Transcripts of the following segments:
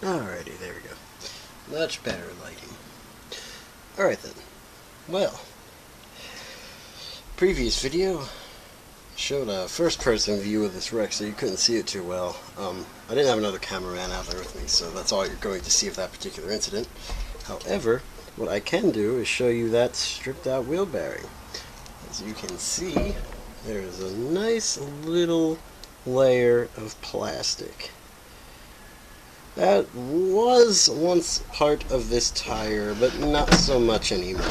Alrighty, there we go. Much better lighting. Alright then. Well, previous video showed a first-person view of this wreck, so you couldn't see it too well. I didn't have another cameraman out there with me, so that's all you're going to see of that particular incident. However, what I can do is show you that stripped-out wheel bearing. As you can see, there's a nice little layer of plastic. That was once part of this tire, but not so much anymore.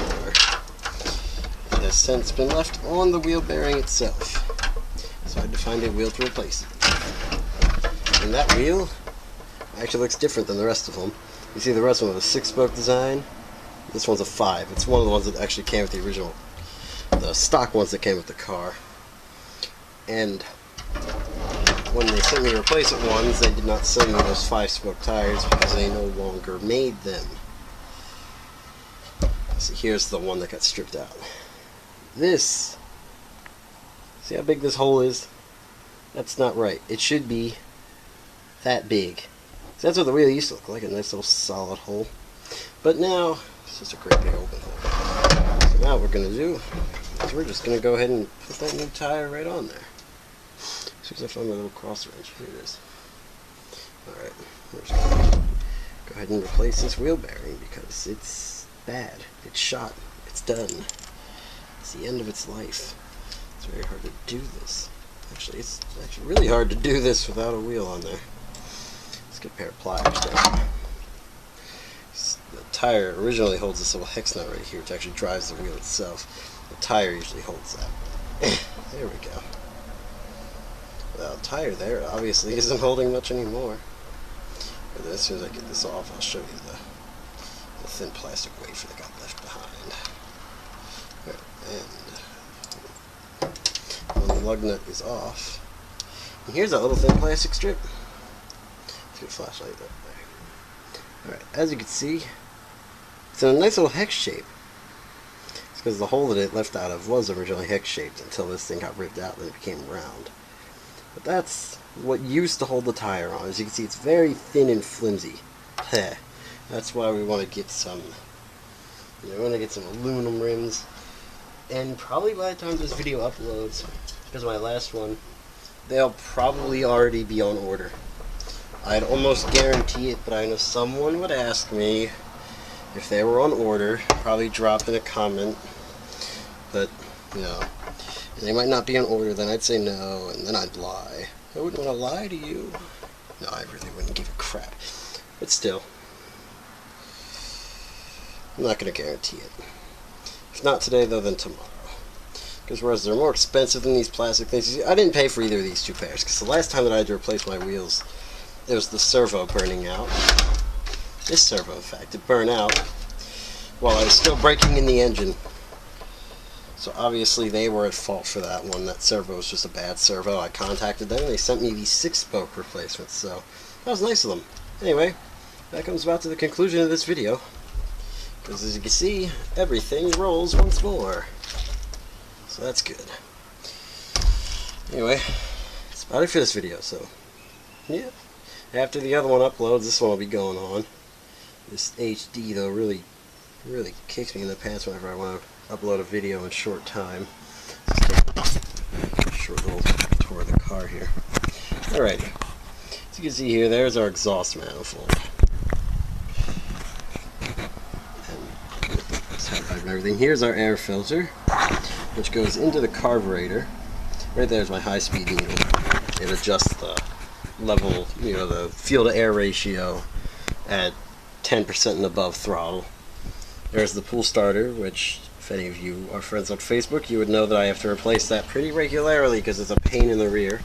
It has since been left on the wheel bearing itself, so I had to find a wheel to replace it. And that wheel actually looks different than the rest of them. You see the rest of them was a 6-spoke design. This one's a 5. It's one of the ones that actually came with the original, the stock ones that came with the car. And when they sent me replacement ones, they did not send me those 5-spoke tires because they no longer made them. So here's the one that got stripped out. This, see how big this hole is? That's not right. It should be that big. So that's what the wheel used to look like, a nice little solid hole. But now, it's just a great big open hole. So now what we're going to do is we're just going to go ahead and put that new tire right on there. As soon as I find my little cross wrench, here it is. Alright, we're just going to go ahead and replace this wheel bearing because it's bad. It's shot. It's done. It's the end of its life. It's very hard to do this. Actually, it's actually really hard to do this without a wheel on there. Let's get a pair of pliers down. The tire originally holds this little hex nut right here, which actually drives the wheel itself. The tire usually holds that. There we go. Without a tire there, it obviously isn't holding much anymore. But as soon as I get this off, I'll show you the thin plastic wafer that got left behind. And when the lug nut is off, and here's that little thin plastic strip. Let's get a flashlight up there. Alright, as you can see, it's in a nice little hex shape. It's because the hole that it left out of was originally hex shaped until this thing got ripped out and it became round. But that's what used to hold the tire on. As you can see, it's very thin and flimsy. That's why we want to get some, we want to get some aluminum rims. And probably by the time this video uploads, because my last one, they'll probably already be on order. I'd almost guarantee it, but I know someone would ask me if they were on order, probably drop in a comment, but, you know, they might not be on order, then I'd say no, and then I'd lie. I wouldn't want to lie to you. No, I really wouldn't give a crap. But still, I'm not going to guarantee it. If not today, though, then tomorrow. Because whereas they're more expensive than these plastic things, I didn't pay for either of these two pairs, because the last time that I had to replace my wheels, it was the servo burning out. This servo, in fact, it burned out while I was still braking in the engine. So obviously they were at fault for that one. That servo was just a bad servo. I contacted them and they sent me these 6-spoke replacements, so that was nice of them. Anyway, that comes about to the conclusion of this video. Because as you can see, everything rolls once more. So that's good. Anyway, that's about it for this video, so yeah. After the other one uploads, this one will be going on. This HD though really kicks me in the pants whenever I want to upload a video in short time. Let's take a short little tour of the car here. Alrighty. As you can see here, there's our exhaust manifold. And everything. Here's our air filter, which goes into the carburetor. Right there's my high-speed needle. It adjusts the level, you know, the fuel to air ratio at 10% and above throttle. There's the pool starter, which if any of you are friends on Facebook, you would know that I have to replace that pretty regularly because it's a pain in the rear.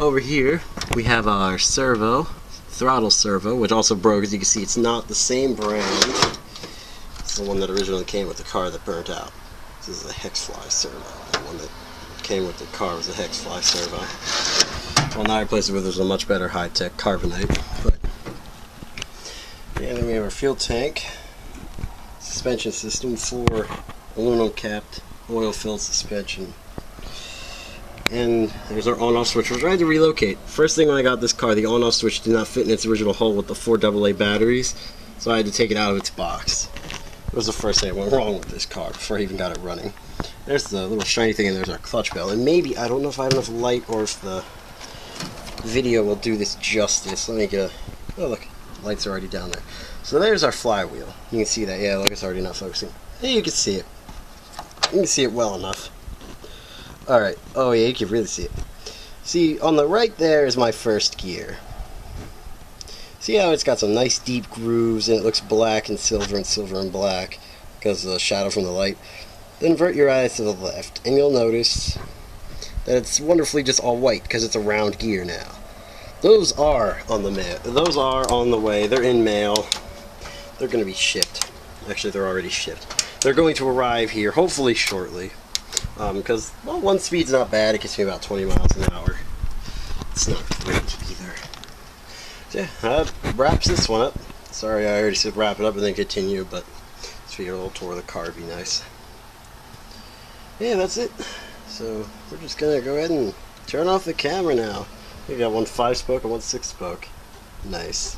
Over here we have our servo, throttle servo, which also broke. As you can see, it's not the same brand. It's the one that originally came with the car that burnt out. This is a Hexfly servo. The one that came with the car was a Hexfly servo. Well, now I replaced it with a much better high-tech carbonite. But yeah, then we have our fuel tank, suspension system for aluminum capped oil filled suspension. And there's our on-off switch. We're trying to relocate. First thing when I got this car, the on-off switch did not fit in its original hole with the 4 AA batteries, so I had to take it out of its box. It was the first thing that went wrong with this car before I even got it running. There's the little shiny thing, and there's our clutch bell. And maybe, I don't know if I have enough light or if the video will do this justice. Let me get a... Oh, look. Light's already down there. So there's our flywheel. You can see that. Yeah, look, it's already not focusing. Hey, you can see it. You can see it well enough. Alright. Oh, yeah, you can really see it. See, on the right there is my first gear. See how it's got some nice deep grooves, and it looks black and silver and black because of the shadow from the light. Then invert your eyes to the left, and you'll notice that it's wonderfully just all white because it's a round gear now. Those are on the mail. Those are on the way. They're in mail. They're going to be shipped. Actually, they're already shipped. They're going to arrive here, hopefully shortly. Because, well, 1 speed's not bad. It gets me about 20 miles an hour. It's not great either. So, yeah, that wraps this one up. Sorry, I already said wrap it up and then continue, but just figured a little tour of the car would be nice. Yeah, that's it. So, we're just going to go ahead and turn off the camera now. We got one 5-spoke and one 6-spoke. Nice.